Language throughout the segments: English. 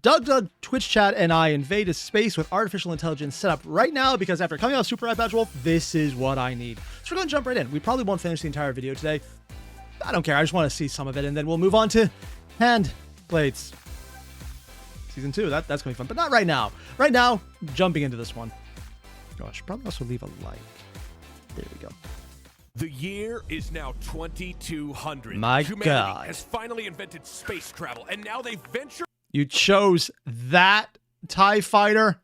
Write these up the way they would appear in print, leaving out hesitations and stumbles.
Dougdoug, Twitch chat, and I invade a space with artificial intelligence set up right now because after coming out of Super Eye Patch Wolf, this is what I need. So we're going to jump right in. We probably won't finish the entire video today. I don't care. I just want to see some of it, and then we'll move on to hand plates. Season 2. That's going to be fun, but not right now. Right now, jumping into this one. Oh, I should probably also leave a like. There we go. The year is now 2200. My Humanity God. has finally invented space travel, and now they venture... You chose that TIE fighter?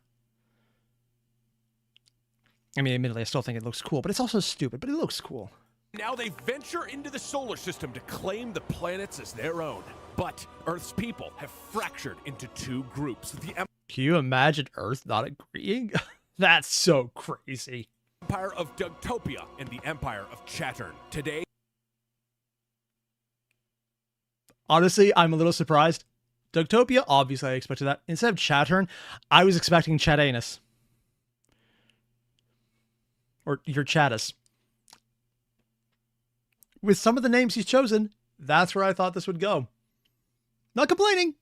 I mean, admittedly, I still think it looks cool, but it's also stupid, but it looks cool. Now they venture into the solar system to claim the planets as their own. But Earth's people have fractured into two groups. The Can you imagine Earth not agreeing? That's so crazy. Empire of Dougtopia and the Empire of Chattern. Today... Honestly, I'm a little surprised. Dougtopia, obviously I expected that. Instead of Chattern, I was expecting Chatanus. Or your Chattus. With some of the names he's chosen, that's where I thought this would go. Not complaining,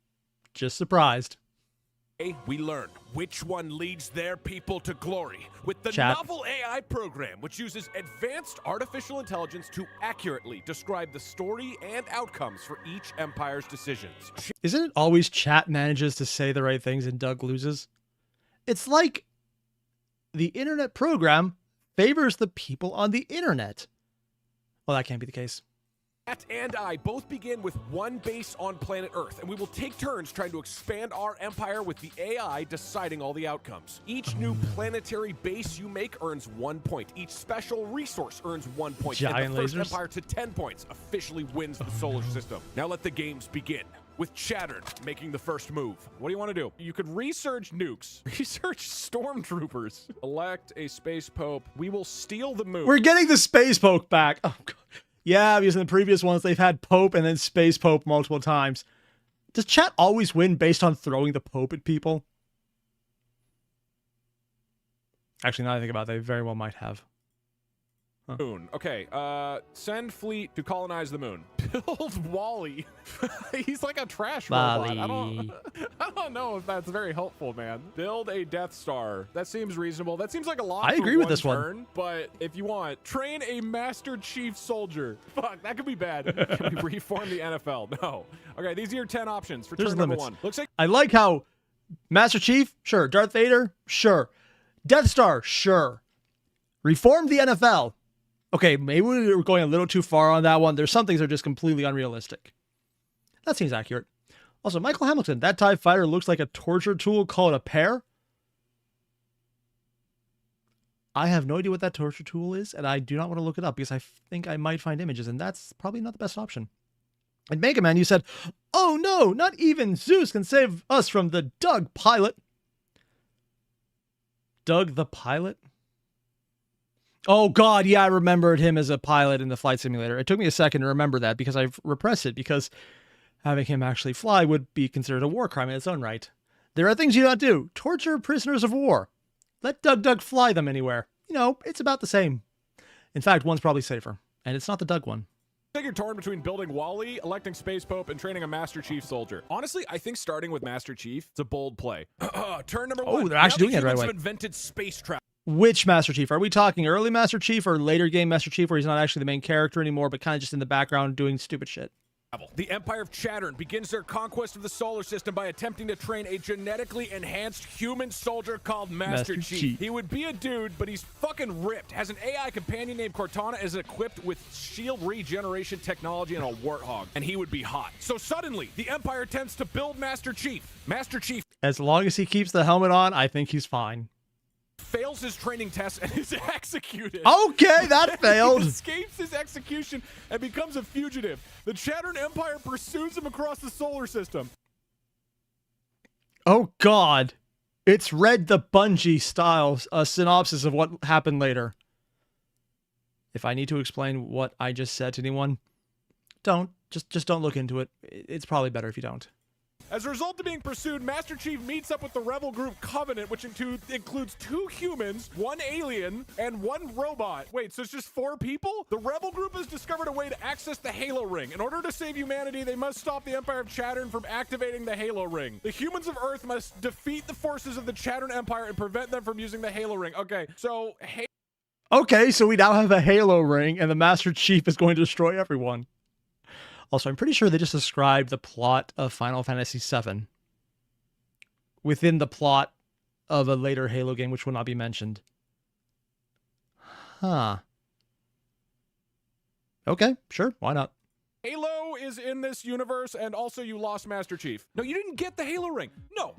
just surprised. We learn which one leads their people to glory with the Chat. novel AI program, which uses advanced artificial intelligence to accurately describe the story and outcomes for each empire's decisions. Isn't it always Chat manages to say the right things and Doug loses? It's like the internet program favors the people on the internet. Well, that can't be the case. Chat and I both begin with one base on planet Earth, and we will take turns trying to expand our empire with the AI deciding all the outcomes. Each new planetary base you make earns 1 point. Each special resource earns 1 point. Giant and the first lasers? empire to 10 points officially wins the solar system. Now let the games begin. With Chattern making the first move. What do you want to do? You could research nukes. Research stormtroopers. Elect a space pope. We will steal the moon. We're getting the Space Pope back. Oh, God. Yeah, because in the previous ones, they've had Pope and then Space Pope multiple times. Does Chat always win based on throwing the Pope at people? Actually, now that I think about it, they very well might have. Huh. Moon. Okay, send fleet to colonize the moon. Build Wally. He's like a trash robot. I don't know if that's very helpful, man. Build a Death Star. That seems reasonable. That seems like a lot. I agree with this one. But if you want, train a Master Chief Soldier. Fuck, that could be bad. Can we reform the NFL? No. Okay, these are your 10 options for There's turn number limits. 1. Looks like I like how Master Chief, sure. Darth Vader, sure. Death Star, sure. Reform the NFL. Okay, maybe we were going a little too far on that one. There's some things that are just completely unrealistic. That seems accurate. Also, Michael Hamilton, that TIE fighter looks like a torture tool called a pear. I have no idea what that torture tool is, and I do not want to look it up because I think I might find images, and that's probably not the best option. And Mega Man, you said, oh no, not even Zeus can save us from the Doug pilot. Doug the pilot? Oh, God, yeah, I remembered him as a pilot in the flight simulator. It took me a second to remember that because I've repressed it because having him actually fly would be considered a war crime in its own right. There are things you don't do. Torture prisoners of war. Let Doug fly them anywhere. You know, it's about the same. In fact, one's probably safer, and it's not the Doug one. you're torn between building Wally, electing Space Pope, and training a Master Chief soldier. Honestly, I think starting with Master Chief, it's a bold play. Turn number 1. Oh, they're actually doing it right Humans away. have invented space travel. Which Master Chief? Are we talking early Master Chief or later game Master Chief where he's not actually the main character anymore, but kind of just in the background doing stupid shit? The Empire of Chattern begins their conquest of the solar system by attempting to train a genetically enhanced human soldier called Master Chief. He would be a dude, but he's fucking ripped. Has an AI companion named Cortana, is equipped with shield regeneration technology and a warthog, and he would be hot. So suddenly, the Empire attempts to build Master Chief. Master Chief, As long as he keeps the helmet on, I think he's fine. fails his training test and is executed. Okay, that failed. He escapes his execution and becomes a fugitive. The Chattern Empire pursues him across the solar system. Oh, God. It's read the Bungie style, a synopsis of what happened later. If I need to explain what I just said to anyone, don't. Just don't look into it. It's probably better if you don't. As a result of being pursued, Master Chief meets up with the rebel group Covenant, which includes 2 humans, 1 alien, and 1 robot. Wait, so it's just 4 people? The rebel group has discovered a way to access the Halo Ring. In order to save humanity, they must stop the Empire of Chattern from activating the Halo Ring. The humans of Earth must defeat the forces of the Chattern Empire and prevent them from using the Halo Ring. Okay, so Okay, so we now have a Halo Ring, and the Master Chief is going to destroy everyone. Also, I'm pretty sure they just described the plot of Final Fantasy VII within the plot of a later Halo game, which will not be mentioned. Huh. Okay, sure, why not? Halo is in this universe, and also you lost Master Chief. No, you didn't get the Halo Ring. No,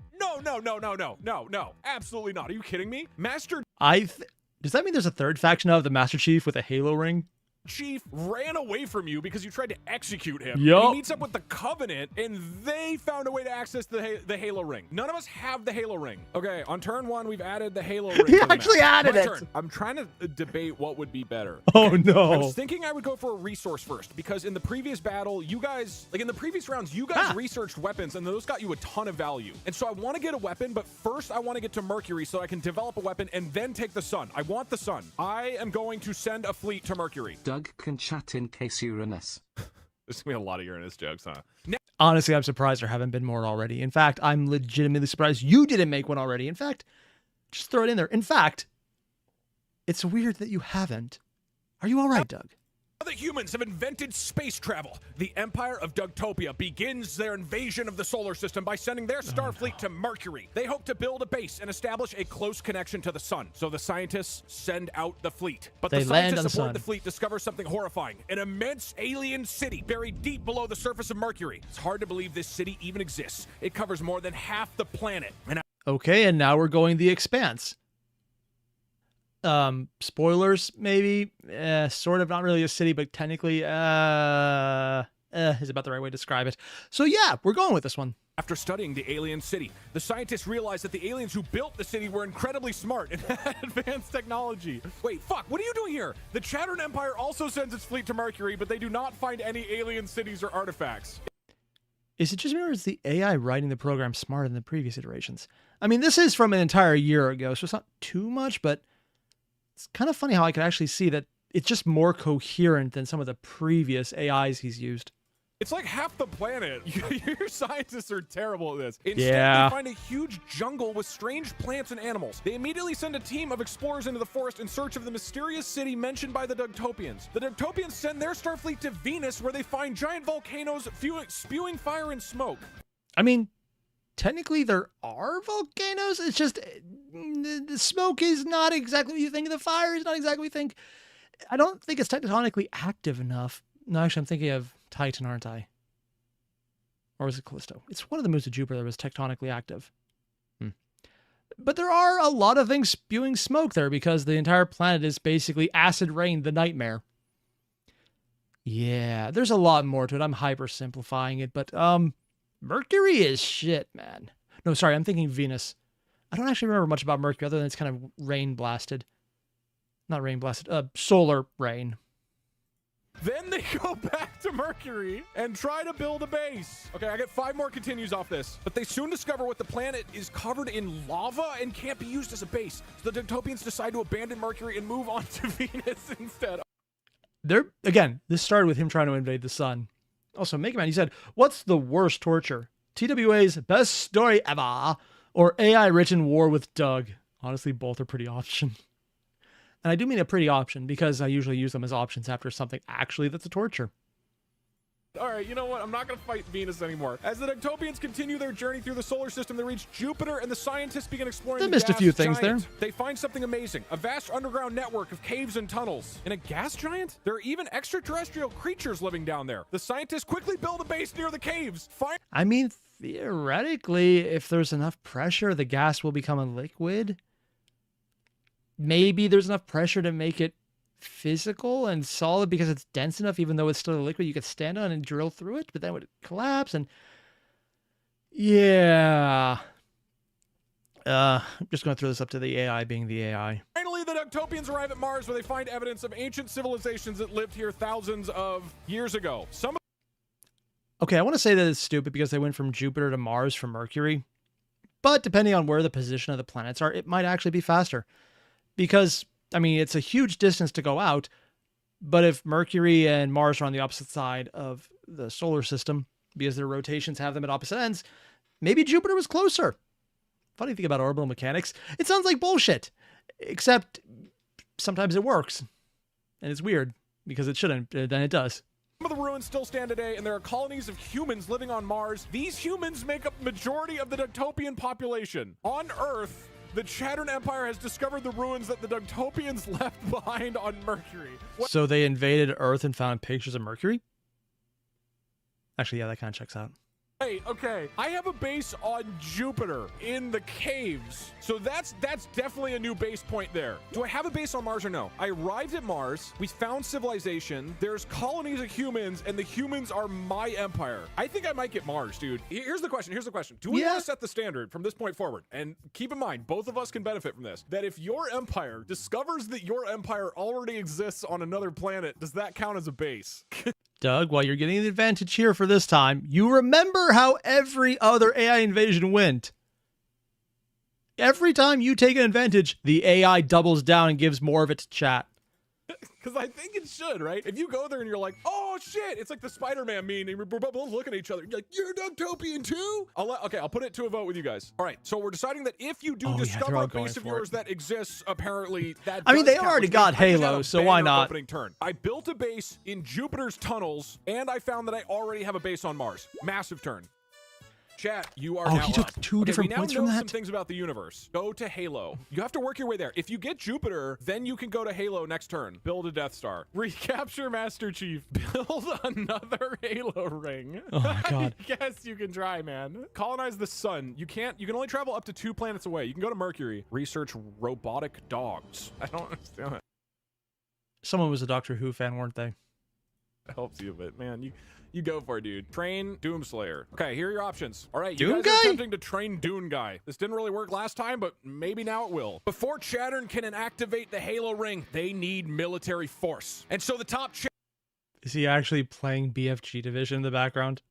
absolutely not. Are you kidding me? Master Does that mean there's a third faction of the Master Chief with a Halo Ring? Chief ran away from you because you tried to execute him. Yup. He meets up with the Covenant, and they found a way to access the Halo Ring. None of us have the Halo Ring. Okay, on turn 1, we've added the Halo Ring. He actually added it. Turn. I'm trying to debate what would be better. Oh, okay? no. I was thinking I would go for a resource first, because in the previous battle, you guys, like in the previous rounds, you guys researched weapons, and those got you a ton of value. And so I want to get a weapon, but first I want to get to Mercury so I can develop a weapon and then take the sun. I want the sun. I am going to send a fleet to Mercury. Doug can chat in case Uranus. There's gonna be a lot of Uranus jokes, huh? Honestly, I'm surprised there haven't been more already. In fact, I'm legitimately surprised you didn't make one already. In fact, just throw it in there. In fact, it's weird that you haven't. Are you all right, Doug? The humans have invented space travel. The Empire of Dougtopia begins their invasion of the solar system by sending their Starfleet to Mercury. They hope to build a base and establish a close connection to the sun. So the scientists send out the fleet. But They the land scientists on aboard the the fleet discover something horrifying. An immense alien city buried deep below the surface of Mercury. It's hard to believe this city even exists. It covers more than half the planet. Okay, and now we're going the Expanse. Spoilers, maybe? Sort of, not really a city, but technically, is about the right way to describe it. So yeah, we're going with this one. After studying the alien city, the scientists realized that the aliens who built the city were incredibly smart and had advanced technology. Wait, fuck, what are you doing here? The Chattern Empire also sends its fleet to Mercury, but they do not find any alien cities or artifacts. Is it just me, or is the AI writing the program smarter than the previous iterations? I mean, this is from an entire year ago, so it's not too much, but it's kind of funny how I could actually see that it's just more coherent than some of the previous AIs he's used. It's like half the planet. Your scientists are terrible at this. Instead, Yeah. they find a huge jungle with strange plants and animals. They immediately send a team of explorers into the forest in search of the mysterious city mentioned by the Dougtopians. The Dougtopians send their Starfleet to Venus, where they find giant volcanoes spewing fire and smoke. I mean, technically there are volcanoes. It's just the smoke is not exactly what you think. The fire is not exactly what you think. I don't think it's tectonically active enough. No, actually, I'm thinking of Titan, aren't I? Or is it Callisto? It's one of the moons of Jupiter that was tectonically active. But there are a lot of things spewing smoke there because the entire planet is basically acid rain, the nightmare. Yeah, there's a lot more to it. I'm hyper simplifying it, but Mercury is shit, man. No, sorry, I'm thinking Venus. I don't actually remember much about Mercury other than it's kind of rain blasted. Not rain blasted, solar rain. Then they go back to Mercury and try to build a base. Okay, I get 5 more continues off this. But they soon discover what the planet is covered in lava and can't be used as a base. So the Dougtopians decide to abandon Mercury and move on to Venus instead. Again, this started with him trying to invade the sun. Also, Mega Man, you said, what's the worst torture? TWA's best story ever, or AI written war with Doug? Honestly, both are pretty option. And I do mean a pretty option because I usually use them as options after something actually that's a torture. All right, you know what? I'm not going to fight Venus anymore. As the Dougtopians continue their journey through the solar system, they reach Jupiter, and the scientists begin exploring They the missed a gas few things giant. there. They find something amazing, a vast underground network of caves and tunnels. In a gas giant? There are even extraterrestrial creatures living down there. The scientists quickly build a base near the caves. I mean, theoretically, if there's enough pressure, the gas will become a liquid. Maybe there's enough pressure to make it physical and solid because it's dense enough, even though it's still a liquid, you could stand on and drill through it, but then it would collapse. And yeah, I'm just going to throw this up to the AI being the AI. Finally, the Dougtopians arrive at Mars, where they find evidence of ancient civilizations that lived here thousands of years ago. Okay, I want to say that it's stupid because they went from Jupiter to Mars from Mercury. But depending on where the position of the planets are, it might actually be faster. Because, I mean, it's a huge distance to go out. But if Mercury and Mars are on the opposite side of the solar system, because their rotations have them at opposite ends, maybe Jupiter was closer. Funny thing about orbital mechanics, it sounds like bullshit. Except sometimes it works. And it's weird, because it shouldn't, then it does. Some of the ruins still stand today, and there are colonies of humans living on Mars. These humans make up the majority of the Dougtopian population. On Earth, the Chattern Empire has discovered the ruins that the Dougtopians left behind on Mercury. So they invaded Earth and found pictures of Mercury? Actually, yeah, that kind of checks out. Hey, okay, I have a base on Jupiter in the caves. So that's definitely a new base point there. Do I have a base on Mars or no? I arrived at Mars, we found civilization, there's colonies of humans, and the humans are my empire. I think I might get Mars, dude. Here's the question, Do we want to set the standard from this point forward? And keep in mind, both of us can benefit from this, that if your empire discovers that your empire already exists on another planet, does that count as a base? Doug, while you're getting the advantage here for this time, you remember how every other AI invasion went. Every time you take an advantage, the AI doubles down and gives more of it to chat. Because I think it should, right? If you go there and you're like, oh shit, it's like the Spider-Man meme, and we're both looking at each other. You're like, you're Dougtopian too? I'll put it to a vote with you guys. All right, so we're deciding that if you do discover a base of yours that exists, apparently that I mean, they already got Halo, so why not? Opening turn. I built a base in Jupiter's tunnels, and I found that I already have a base on Mars. Massive turn. Chat, you are now he took up. two different points from We now know that? some things about the universe. Go to Halo. You have to work your way there. If you get Jupiter, then you can go to Halo next turn. Build a Death Star. Recapture Master Chief. Build another Halo ring. Oh my god. Yes, you can try, man. Colonize the sun. You can only travel up to 2 planets away. You can go to Mercury. Research robotic dogs. I don't understand it. Someone was a Doctor Who fan, weren't they? It helps you, but man, you go for it, dude. Train Doomslayer. Okay, here are your options. All right, Doom you guys Guy? are attempting to train Dune Guy. This didn't really work last time, but maybe now it will. Before Chattern can activate the Halo ring, they need military force. And so the top Is he actually playing BFG Division in the background?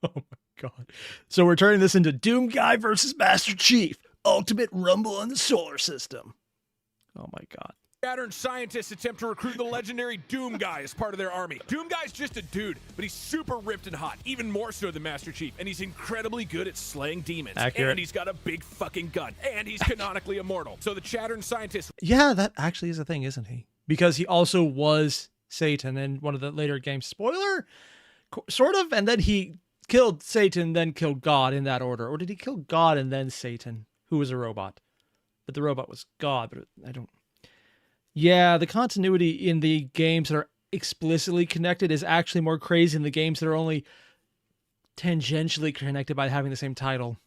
Oh my god. So we're turning this into Doom Guy versus Master Chief. Ultimate Rumble in the solar system. Oh my god. Chattern scientists attempt to recruit the legendary Doom Guy as part of their army. Doom Guy's just a dude, but he's super ripped and hot, even more so than Master Chief, and he's incredibly good at slaying demons. Accurate. And he's got a big fucking gun, and he's canonically immortal. So the Chattern scientists... Yeah, that actually is a thing, isn't he? Because he also was Satan in one of the later games. Spoiler? Sort of, and then he killed Satan, then killed God in that order. Or did he kill God and then Satan, who was a robot? But the robot was God, but I don't... Yeah, the continuity in the games that are explicitly connected is actually more crazy than the games that are only tangentially connected by having the same title.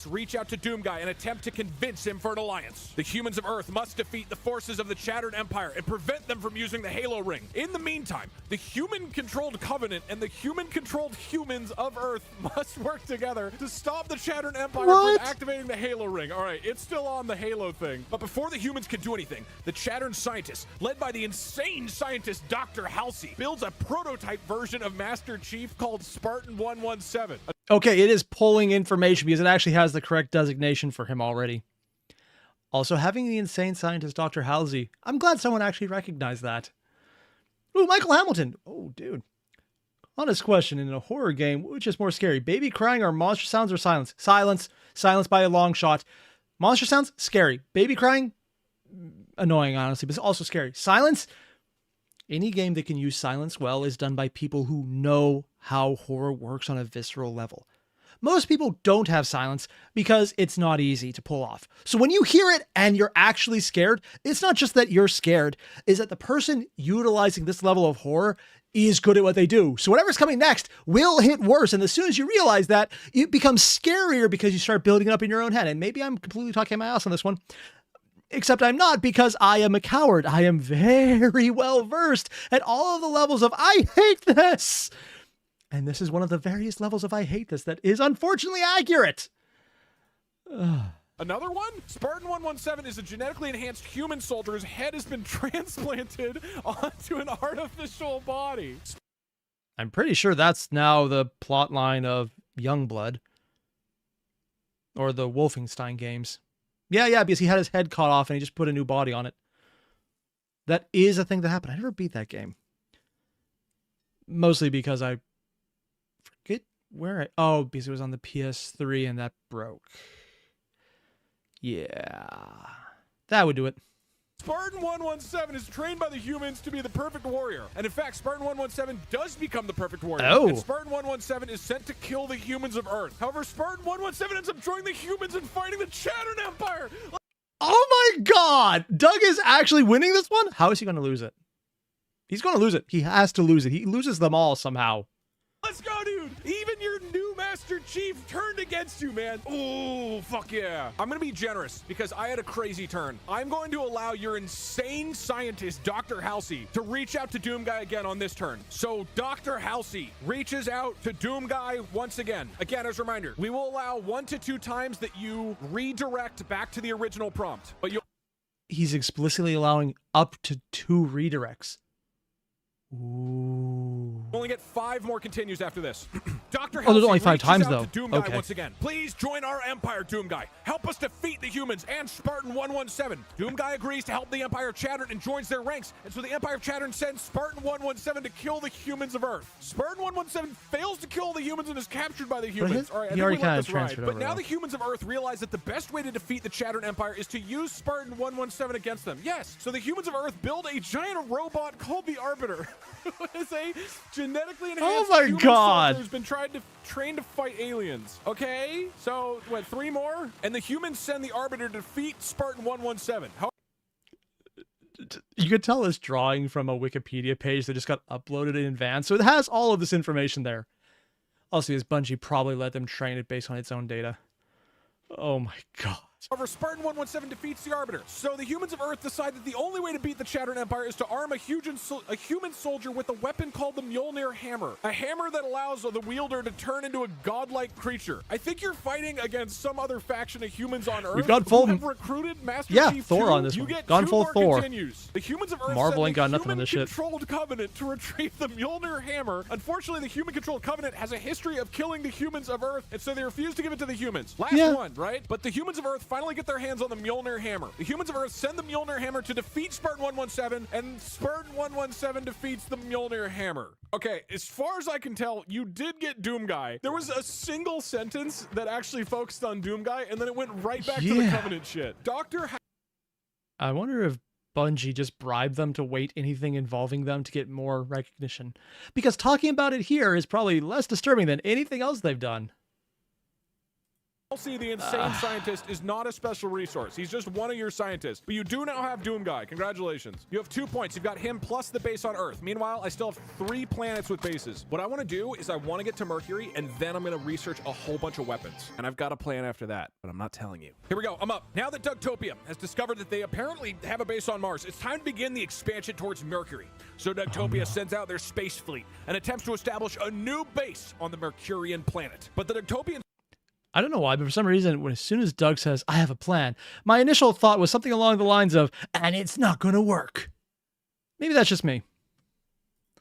Reach out to Doom Guy and attempt to convince him for an alliance. The humans of Earth must defeat the forces of the Chattern Empire and prevent them from using the Halo ring. In the meantime, the human-controlled Covenant and the human-controlled humans of Earth must work together to stop the Chattern Empire from activating the Halo ring. All right, it's still on the Halo thing. But before the humans can do anything, the Chattern scientists, led by the insane scientist Dr. Halsey, builds a prototype version of Master Chief called Spartan 117. Okay, it is pulling information because it actually has the correct designation for him already. Also, having the insane scientist Dr. Halsey, I'm glad someone actually recognized that. Ooh, Michael Hamilton. Oh, dude. Honest question, in a horror game, which is more scary? Baby crying or monster sounds or silence? Silence. Silence by a long shot. Monster sounds? Scary. Baby crying? Annoying, honestly, but it's also scary. Silence? Any game that can use silence well is done by people who know how horror works on a visceral level. Most people don't have silence because it's not easy to pull off. So when you hear it and you're actually scared, it's not just that you're scared, it's that the person utilizing this level of horror is good at what they do. So whatever's coming next will hit worse. And as soon as you realize that, it becomes scarier because you start building it up in your own head. And maybe I'm completely talking my ass on this one. Except I'm not, because I am a coward. I am very well versed at all of the levels of I hate this. And this is one of the various levels of I hate this that is unfortunately accurate. Another one? Spartan 117 is a genetically enhanced human soldier whose head has been transplanted onto an artificial body. I'm pretty sure that's now the plot line of Youngblood. Or the Wolfenstein games. Yeah, because he had his head cut off and he just put a new body on it. That is a thing that happened. I never beat that game. Mostly because I forget where oh, because it was on the PS3 and that broke. Yeah. That would do it. Spartan 117 is trained by the humans to be the perfect warrior. And in fact, Spartan 117 does become the perfect warrior. Oh. And Spartan 117 is sent to kill the humans of Earth. However, Spartan 117 ends up joining the humans and fighting the Chattern Empire. Oh my god! Doug is actually winning this one? How is he going to lose it? He's going to lose it. He has to lose it. He loses them all somehow. Let's go, dude! Even your new Master Chief turned against you, man. Oh, fuck yeah. I'm gonna be generous because I had a crazy turn. I'm going to allow your insane scientist, Dr. Halsey, to reach out to Doomguy again on this turn. So Dr. Halsey reaches out to Doomguy once again. Again, as a reminder, we will allow 1 to 2 times that you redirect back to the original prompt. But He's explicitly allowing up to 2 redirects. Ooh. Only get 5 more continues after this. Dr. Oh, there's only Halsey 5 times, reaches out though. to Doomguy Okay. once again. Please join our Empire, Doomguy. Help us defeat the humans and Spartan 117. Doomguy agrees to help the Empire of Chattern and joins their ranks. And so the Empire of Chattern sends Spartan 117 to kill the humans of Earth. Spartan 117 fails to kill the humans and is captured by the humans. All right, I he think already we let kind of this ride. transferred But over. now though. the humans of Earth realize that the best way to defeat the Chattern Empire is to use Spartan 117 against them. Yes, so the humans of Earth build a giant robot called the Arbiter. It's a genetically enhanced human soldier who's been trained to fight aliens. Okay, so what, 3 more? And the humans send the Arbiter to defeat Spartan 117. You could tell this drawing from a Wikipedia page that just got uploaded in advance, so it has all of this information there. Also, as Bungie probably let them train it based on its own data. Oh my god. However, Spartan 117 defeats the Arbiter. So the humans of Earth decide that the only way to beat the Chattern Empire is to arm a human soldier with a weapon called the Mjolnir Hammer. A hammer that allows the wielder to turn into a godlike creature. I think you're fighting against some other faction of humans on Earth. We've got full... who have recruited Master Chief Thor 2. on this you one. Get Gone 2 full more Thor. Continues. The humans of Earth Marvel send ain't the got nothing on this shit. human-controlled Covenant to retrieve the Mjolnir Hammer. Unfortunately, the human-controlled Covenant has a history of killing the humans of Earth, and so they refuse to give it to the humans. Last one, right? But the humans of Earth finally get their hands on the Mjolnir Hammer. The humans of Earth send the Mjolnir Hammer to defeat Spartan 117, and Spartan 117 defeats the Mjolnir Hammer. Okay, as far as I can tell, you did get Doomguy. There was a single sentence that actually focused on Doomguy, and then it went right back to the Covenant shit. I wonder if Bungie just bribed them to wait anything involving them to get more recognition. Because talking about it here is probably less disturbing than anything else they've done. Halsey, the insane scientist, is not a special resource. He's just one of your scientists. But you do now have Doomguy. Congratulations. You have 2 points. You've got him plus the base on Earth. Meanwhile, I still have 3 planets with bases. What I want to do is I want to get to Mercury, and then I'm going to research a whole bunch of weapons. And I've got a plan after that, but I'm not telling you. Here we go. I'm up. Now that Dougtopia has discovered that they apparently have a base on Mars, it's time to begin the expansion towards Mercury. So Dougtopia sends out their space fleet and attempts to establish a new base on the Mercurian planet. But the Dougtopians... I don't know why, but for some reason, as soon as Doug says, I have a plan, my initial thought was something along the lines of, and it's not going to work. Maybe that's just me.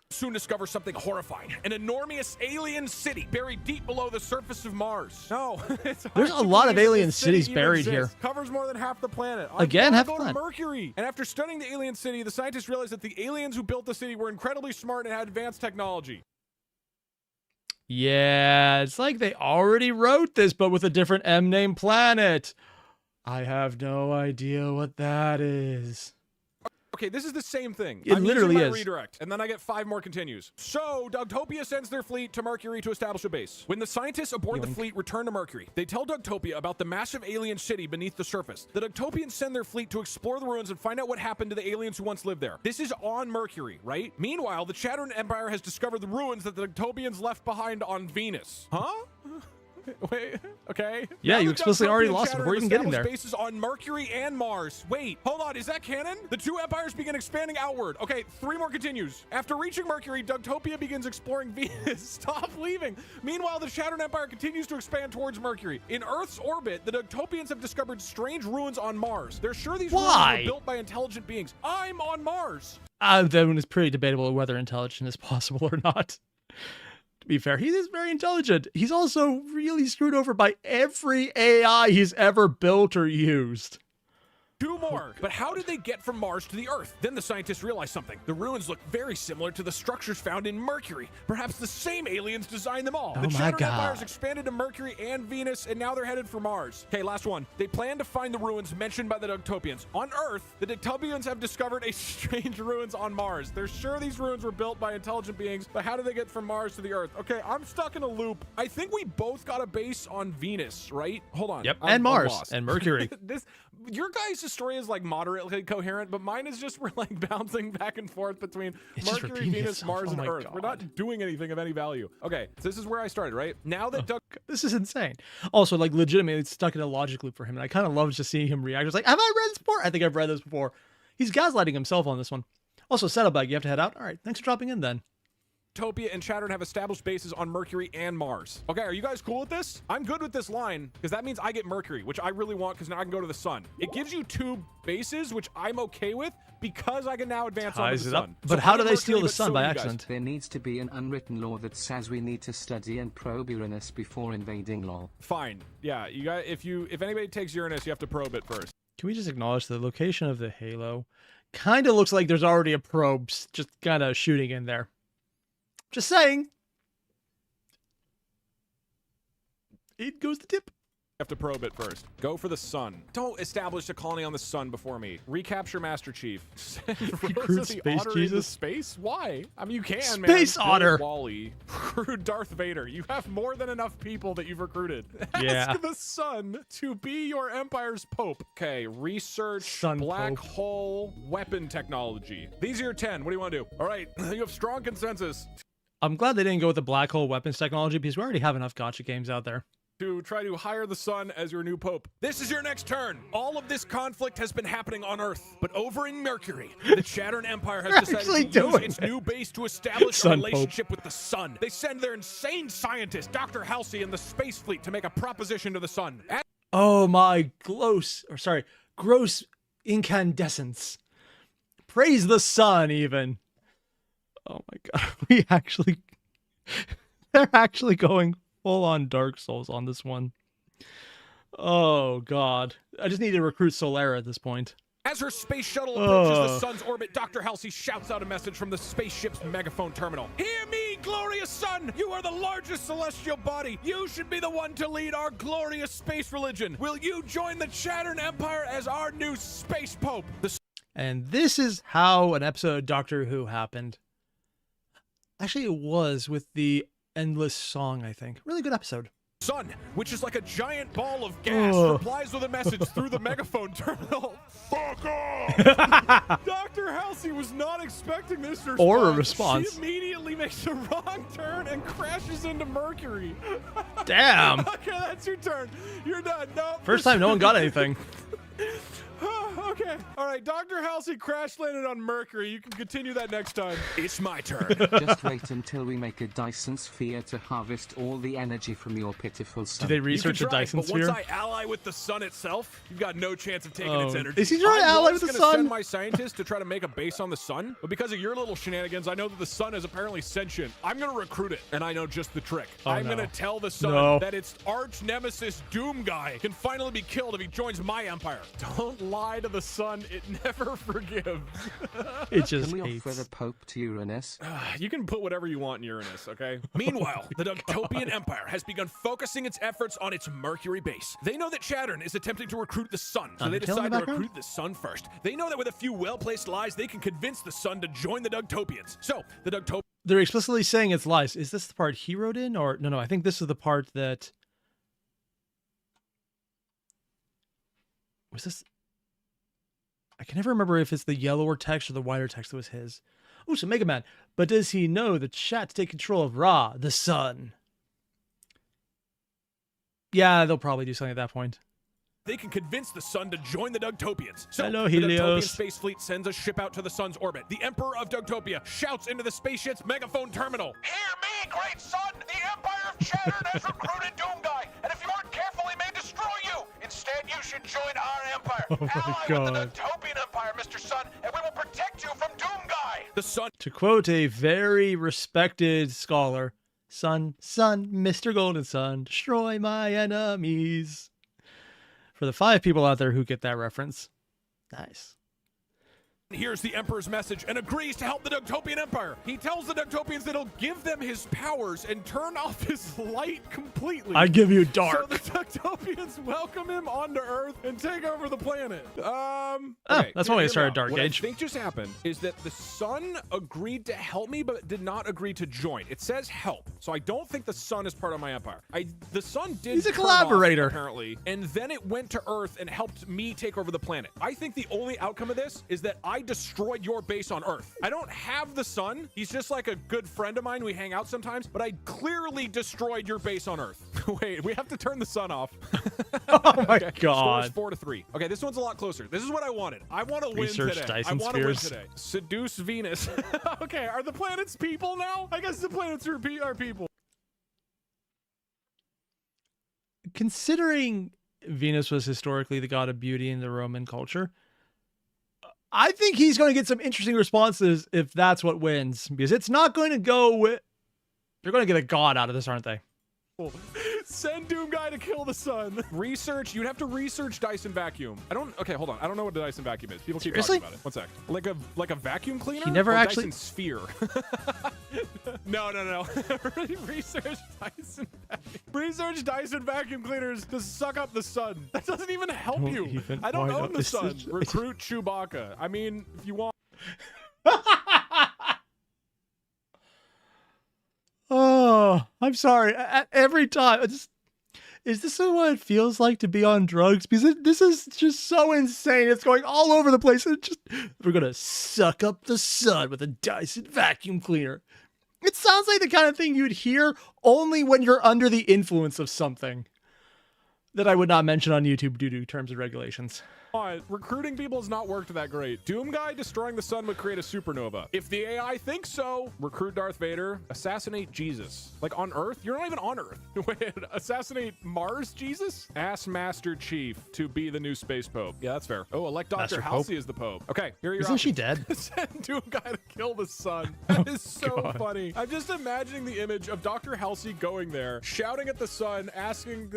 Soon discover something horrifying. An enormous alien city buried deep below the surface of Mars. No, there's a lot of alien cities buried here. Covers more than half the planet. Again, half the planet. planet. Mercury. And after studying the alien city, the scientists realized that the aliens who built the city were incredibly smart and had advanced technology. Yeah, it's like they already wrote this, but with a different M-name planet. I have no idea what that is. Okay, this is the same thing. It literally using my is. Redirect, and then I get 5 more continues. So, Dougtopia sends their fleet to Mercury to establish a base. When the scientists aboard the fleet return to Mercury, they tell Dougtopia about the massive alien city beneath the surface. The Dougtopians send their fleet to explore the ruins and find out what happened to the aliens who once lived there. This is on Mercury, right? Meanwhile, the Chattern Empire has discovered the ruins that the Dougtopians left behind on Venus. Huh? Wait, okay. Yeah, Now you the explicitly already Dougtopian lost Chattern before even getting there. established bases on Mercury and Mars. Wait, hold on, is that canon? The 2 empires begin expanding outward. Okay, 3 more continues. After reaching Mercury, Dougtopia begins exploring Venus. Stop leaving. Meanwhile, the Chattern Empire continues to expand towards Mercury. In Earth's orbit, the Dougtopians have discovered strange ruins on Mars. They're sure these ruins were built by intelligent beings. I'm on Mars. Then it's pretty debatable whether intelligent is possible or not. To be fair, he is very intelligent. He's also really screwed over by every AI he's ever built or used. 2 more. But how did they get from Mars to the Earth? Then the scientists realized something. The ruins look very similar to the structures found in Mercury. Perhaps the same aliens designed them all. Oh the my Chattern God. Empire's expanded to Mercury and Venus, and now they're headed for Mars. Okay, last one. They plan to find the ruins mentioned by the Dougtopians. On Earth, the Dougtopians have discovered a strange ruins on Mars. They're sure these ruins were built by intelligent beings, but how did they get from Mars to the Earth? Okay, I'm stuck in a loop. I think we both got a base on Venus, right? Hold on. Yep, I'm and Mars lost. and Mercury. Your guys' story is like moderately coherent, but mine is just we're like bouncing back and forth between It's just Mercury, repeating Venus, itself. Mars, Oh and my Earth. God. We're not doing anything of any value. Okay, so this is where I started, right? Now that This is insane. Also, like, legitimately, it's stuck in a logic loop for him, and I kind of love just seeing him react. It's like, have I read this before? I think I've read this before. He's gaslighting himself on this one. Also, Saddlebag, you have to head out? All right, thanks for dropping in then. Dougtopia and Chattern have established bases on Mercury and Mars. Okay, are you guys cool with this? I'm good with this line because that means I get Mercury, which I really want because now I can go to the sun. It gives you 2 bases, which I'm okay with because I can now advance onto Ties the it up. sun. But So how I do get they steal Mercury, the but sun so by do you guys. accident? There needs to be an unwritten law that says we need to study and probe Uranus before invading lol. Fine. Yeah, you guys. If anybody takes Uranus, you have to probe it first. Can we just acknowledge the location of the halo kind of looks like there's already a probe just kind of shooting in there. Just saying. It goes the tip. Have to probe it first. Go for the sun. Don't establish a colony on the sun before me. Recapture Master Chief. Recruit Space Jesus? Space? Why? I mean, you can, Space man. Otter. Wally. Recruit Darth Vader. You have more than enough people that you've recruited. Yeah. Ask the sun to be your empire's pope. Okay, research Sun black Pope. hole weapon technology. These are your 10. What do you want to do? All right, you have strong consensus I'm glad they didn't go with the black hole weapons technology because we already have enough gotcha games out there. to try to hire the sun as your new pope. This is your next turn. All of this conflict has been happening on Earth, but over in Mercury, the Chattern Empire has actually decided to use doing its it. new base to establish a Sun Pope. relationship with the sun. They send their insane scientist, Dr. Halsey, and the space fleet to make a proposition to the sun. Oh my gross incandescence. Praise the sun, even. Oh my god. They're actually going full on Dark Souls on this one. Oh god. I just need to recruit Solera at this point. As her space shuttle approaches the sun's orbit, Dr. Halsey shouts out a message from the spaceship's megaphone terminal. Hear me, glorious sun! You are the largest celestial body. You should be the one to lead our glorious space religion. Will you join the Chattern Empire as our new space pope? And this is how an episode of Doctor Who happened. Actually, it was with the Endless Song, I think. Really good episode. Sun, which is like a giant ball of gas, replies with a message through the megaphone terminal. Fuck off! Dr. Halsey was not expecting this response. Or a response. She immediately makes a wrong turn and crashes into Mercury. Damn. Okay, that's your turn. You're done. No. First time no one got anything. Okay. All right. Dr. Halsey crash landed on Mercury. You can continue that next time. It's my turn. Just wait until we make a Dyson sphere to harvest all the energy from your pitiful sun. Did they research You the can try, Dyson but sphere? once I ally with the sun itself, you've got no chance of taking its energy. Is he trying to ally with the gonna sun? send my scientists to try to make a base on the sun, but because of your little shenanigans, I know that the sun is apparently sentient. I'm gonna recruit it, and I know just the trick. I'm gonna tell the sun that its arch nemesis Doom Guy can finally be killed if he joins my empire. Don't lie to the sun. It never forgives. It just Can we hates. offer the Pope to Uranus? You can put whatever you want in Uranus, okay? Meanwhile, the Dougtopian Empire has begun focusing its efforts on its Mercury base. They know that Chattern is attempting to recruit the sun, so they Undertale in the decide to background? recruit the sun first. They know that with a few well-placed lies, they can convince the sun to join the Dougtopians. So, the Dougtopians They're explicitly saying it's lies. Is this the part he wrote in? Or no, I think this is the part that... Was this... I can never remember if it's the yellower text or the whiter text that was his. Oh, so Mega Man. But does he know the chat to take control of Ra, the sun? Yeah, they'll probably do something at that point. They can convince the sun to join the Dougtopians. So, Hello, the Helios. Dougtopian space fleet sends a ship out to the sun's orbit. The Emperor of Dougtopia shouts into the spaceship's megaphone terminal. Hear me, great sun! The Empire of Chattern has recruited Doom Guy, and if you aren't careful, he may destroy you. Instead, you should join our empire. Oh my Ally God. with the Dougtopian Empire, Mr. Sun, and we will protect you from Doom Guy. The sun. To quote a very respected scholar, "Sun, sun, Mr. Golden Sun, destroy my enemies." For the 5 people out there who get that reference, nice. Hears the Emperor's message and agrees to help the Dougtopian Empire. He tells the Dougtopians that he'll give them his powers and turn off his light completely. I give you dark. So the Dougtopians welcome him onto Earth and take over the planet. Okay, that's when we started Dark what Age. I think just happened is that the sun agreed to help me, but did not agree to join. It says help, so I don't think the sun is part of my empire. The sun did. He's a turn collaborator, off, apparently, and then it went to Earth and helped me take over the planet. I think the only outcome of this is that I destroyed your base on Earth. I don't have the sun. He's just like a good friend of mine. We hang out sometimes, but I clearly destroyed your base on Earth. Wait, we have to turn the sun off. Oh my Okay. god. Scores 4-3. Okay, this one's a lot closer. This is what I wanted. I want to win Research today. Dyson I want to win spheres. today. Seduce Venus. Okay, are the planets people now? I guess the planets are people. Considering Venus was historically the god of beauty in the Roman culture, I think he's going to get some interesting responses if that's what wins, because it's not going to go with... They're going to get a god out of this, aren't they? Send Doom Guy to kill the sun. Research. You'd have to research Dyson vacuum. Okay, hold on. I don't know what the Dyson vacuum is. People keep Seriously? talking about it. One sec. Like a vacuum cleaner? He never or actually... Dyson sphere. No. Research Dyson vacuum. Research Dyson vacuum cleaners to suck up the sun. That doesn't even help you. I don't own the sun. Recruit Chewbacca. I mean, if you want... Oh, I'm sorry. Every time, is this what it feels like to be on drugs? Because this is just so insane. It's going all over the place. We're gonna suck up the sun with a Dyson vacuum cleaner. It sounds like the kind of thing you'd hear only when you're under the influence of something that I would not mention on YouTube due to terms and regulations. Recruiting people has not worked that great. Doom Guy destroying the sun would create a supernova. If the AI thinks so, recruit Darth Vader, assassinate Jesus. Like on Earth? You're not even on Earth. Wait, assassinate Mars Jesus? Ask Master Chief to be the new space pope. Yeah, that's fair. Oh, elect Dr. Halsey as the pope. Okay, here are your Isn't she dead? Send Doom Guy to kill the sun. That is so funny. I'm just imagining the image of Dr. Halsey going there, shouting at the sun, asking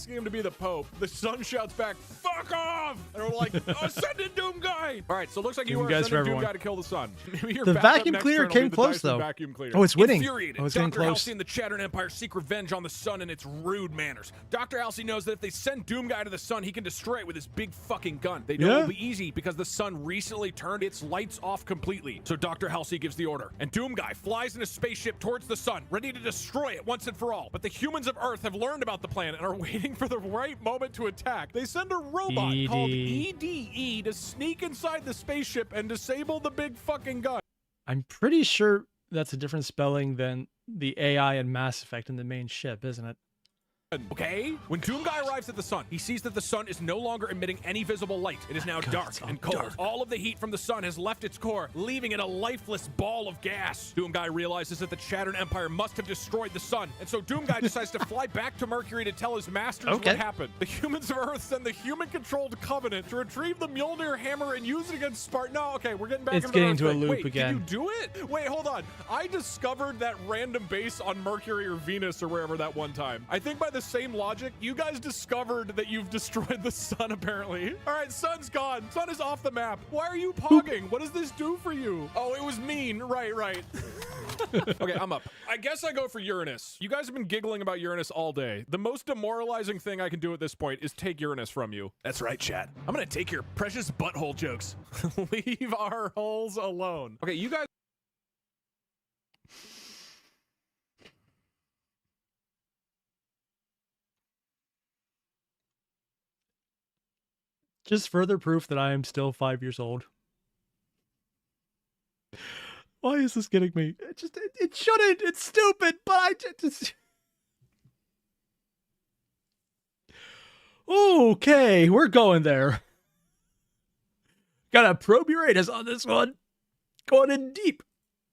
him to be the pope. The sun shouts back, "Fuck off!" And we're like, "Oh, send in Doom Guy!" All right, so it looks like you are sending Doom Guy to kill the sun. The vacuum cleaner came close, though. Oh, it's winning. Infuriated, oh, it's getting Dr. close. Halsey and the Chattering Empire seek revenge on the sun and its rude manners. Dr. Halsey knows that if they send Doom Guy to the sun, he can destroy it with his big fucking gun. They know it will be easy because the sun recently turned its lights off completely. So Dr. Halsey gives the order, and Doom Guy flies in a spaceship towards the sun, ready to destroy it once and for all. But the humans of Earth have learned about the planet and are waiting for the right moment to attack. They send a robot called EDE to sneak inside the spaceship and disable the big fucking gun. I'm pretty sure that's a different spelling than the AI in Mass Effect in the main ship, isn't it? Okay? When Doom Guy arrives at the sun, he sees that the sun is no longer emitting any visible light. It is now dark and cold. All of the heat from the sun has left its core, leaving it a lifeless ball of gas. Doom Guy realizes that the Chattering Empire must have destroyed the sun, and so Doom Guy decides to fly back to Mercury to tell his masters what happened. The humans of Earth send the human-controlled Covenant to retrieve the Mjolnir hammer and use it against Spartan. No, okay, we're getting back into getting into a thing. loop Wait, again. Did you do it? Wait, hold on. I discovered that random base on Mercury or Venus or wherever that one time. I think by the same logic, you guys discovered that you've destroyed the sun, apparently. All right, sun's gone. Sun is off the map. Why are you pogging? What does this do for you? Oh, it was mean. Right. Okay, I'm up. I guess I go for Uranus. You guys have been giggling about Uranus all day. The most demoralizing thing I can do at this point is take Uranus from you. That's right, chat. I'm gonna take your precious butthole jokes. Leave our holes alone. Okay, you guys... Just further proof that I am still 5 years old. Why is this getting me? It shouldn't. It's stupid, but I just... Okay, we're going there. Gotta probe your anus on this one. Going in deep.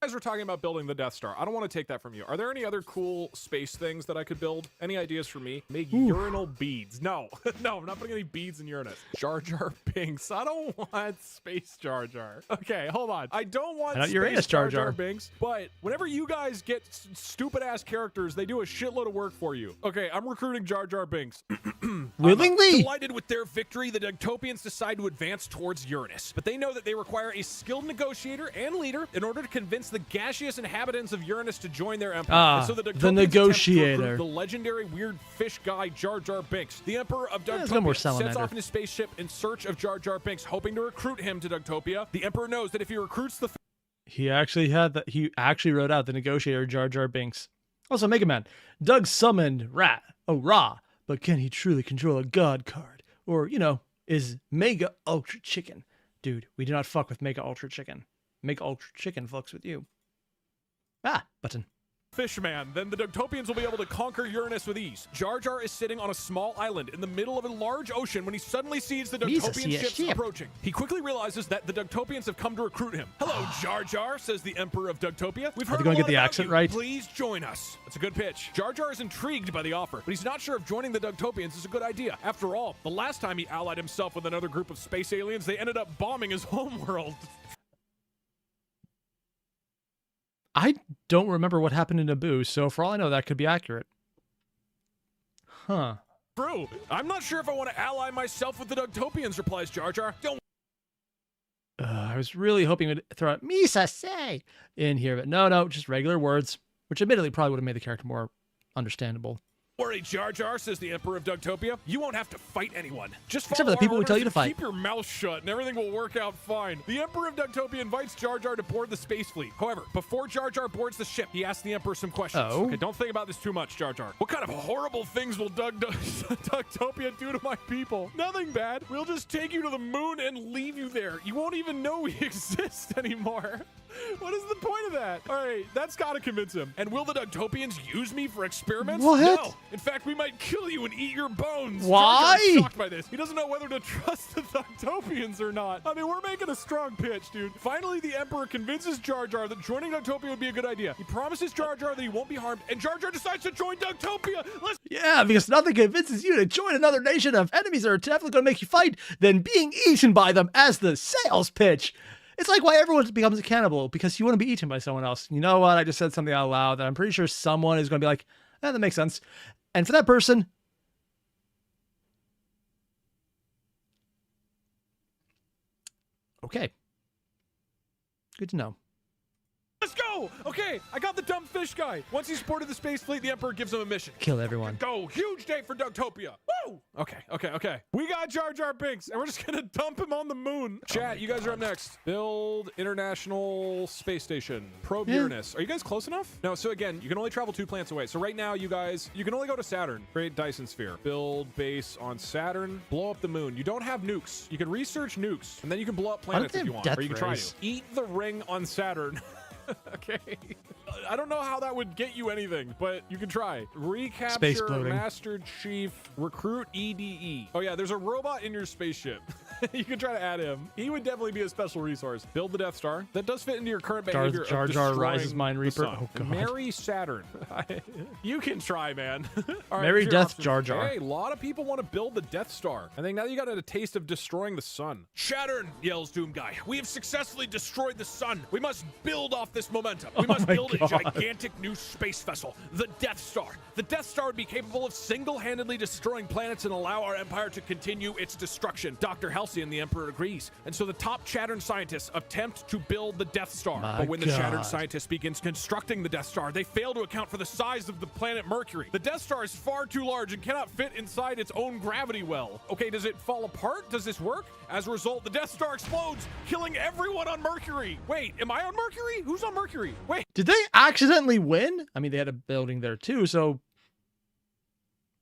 guys were talking about building the Death Star. I don't want to take that from you. Are there any other cool space things that I could build? Any ideas for me? Make urinal beads. No, no, I'm not putting any beads in Uranus. Jar Jar Binks. I don't want space Jar Jar. Okay, hold on. I don't want space Uranus Jar Jar Binks, but whenever you guys get stupid ass characters, they do a shitload of work for you. Okay, I'm recruiting Jar Jar Binks. Willingly? Delighted with their victory, the Dougtopians decide to advance towards Uranus, but they know that they require a skilled negotiator and leader in order to convince the gaseous inhabitants of Uranus to join their empire. And so the negotiator, the legendary weird fish guy Jar Jar Binks. The Emperor of Dougtopia sets off in his spaceship in search of Jar Jar Binks, hoping to recruit him to Dougtopia. The Emperor knows that if he recruits the he actually wrote out the negotiator Jar Jar Binks. Also, Mega Man. Doug summoned Ra, but can he truly control a god card? Or, you know, is Mega Ultra Chicken? Dude, we do not fuck with Mega Ultra Chicken. Mega Ultra Chicken fucks with you. Button. Fishman, then the Dougtopians will be able to conquer Uranus with ease. Jar Jar is sitting on a small island in the middle of a large ocean when he suddenly sees the Dougtopian ships approaching. He quickly realizes that the Dougtopians have come to recruit him. Hello, Jar Jar, says the Emperor of Dougtopia. We've heard a lot get the about accent you. right? Please join us. That's a good pitch. Jar Jar is intrigued by the offer, but he's not sure if joining the Dougtopians is a good idea. After all, the last time he allied himself with another group of space aliens, they ended up bombing his homeworld. I don't remember what happened in Naboo, so for all I know, that could be accurate. Huh. True. I'm not sure if I want to ally myself with the Dougtopians, replies Jar Jar. Don't I was really hoping it would throw out Misa say in here, but no, just regular words, which admittedly probably would have made the character more understandable. worry, Jar Jar, says the Emperor of Dougtopia. You won't have to fight anyone. Just follow except for the people who tell you to fight. Keep your mouth shut and everything will work out fine. The Emperor of Dougtopia invites Jar Jar to board the space fleet. However, before Jar Jar boards the ship, he asks the Emperor some questions. Oh. Okay, don't think about this too much, Jar Jar. What kind of horrible things will Dougtopia do to my people? Nothing bad. We'll just take you to the moon and leave you there. You won't even know we exist anymore. What is the point of that? All right, that's got to convince him. And will the Dougtopians use me for experiments? What? No. In fact, we might kill you and eat your bones. Why? Jar Jar's shocked by this. He doesn't know whether to trust the Dougtopians or not. I mean, we're making a strong pitch, dude. Finally, the Emperor convinces Jar Jar that joining Dougtopia would be a good idea. He promises Jar Jar that he won't be harmed, and Jar Jar decides to join Dougtopia. Yeah, because nothing convinces you to join another nation of enemies that are definitely going to make you fight than being eaten by them as the sales pitch. It's like why everyone becomes a cannibal, because you want to be eaten by someone else. You know what? I just said something out loud that I'm pretty sure someone is going to be like, that makes sense. And for that person, okay. Good to know. Let's go! Okay, I got the dumb fish guy. Once he's boarded the space fleet, the Emperor gives him a mission. Kill everyone. Go! Huge day for Dougtopia. Woo! Okay. We got Jar Jar Binks, and we're just gonna dump him on the moon. Chat, you guys are up next. Build International Space Station. Probe Uranus. Are you guys close enough? No, so again, you can only travel 2 planets away. So right now, you guys, you can only go to Saturn. Create Dyson Sphere. Build base on Saturn. Blow up the moon. You don't have nukes. You can research nukes, and then you can blow up planets if you want. Or you can try to. Eat the ring on Saturn. Okay. I don't know how that would get you anything, but you can try. Recapture Master Chief, recruit EDE. Oh yeah, there's a robot in your spaceship. You can try to add him. He would definitely be a special resource. Build the Death Star. That does fit into your current behavior. Jar Jar rises Mind Reaper. Oh god. Marry Saturn. You can try, man. All right, Marry Death Jar Jar. Hey, a lot of people want to build the Death Star. I think now you got a taste of destroying the sun. Saturn, yells Doom Guy. We have successfully destroyed the sun. We must build off this momentum. We must build a gigantic new space vessel, the Death Star. The Death Star would be capable of single-handedly destroying planets and allow our empire to continue its destruction. Dr. Halcyon, the Emperor, agrees. And so the top Chattern scientists attempt to build the Death Star. But when the Chattern scientist begins constructing the Death Star, they fail to account for the size of the planet Mercury. The Death Star is far too large and cannot fit inside its own gravity well. Okay, does it fall apart? Does this work? As a result, the Death Star explodes, killing everyone on Mercury. Wait, am I on Mercury? Who's on Mercury? Wait. Did they accidentally win? I mean, they had a building there too, so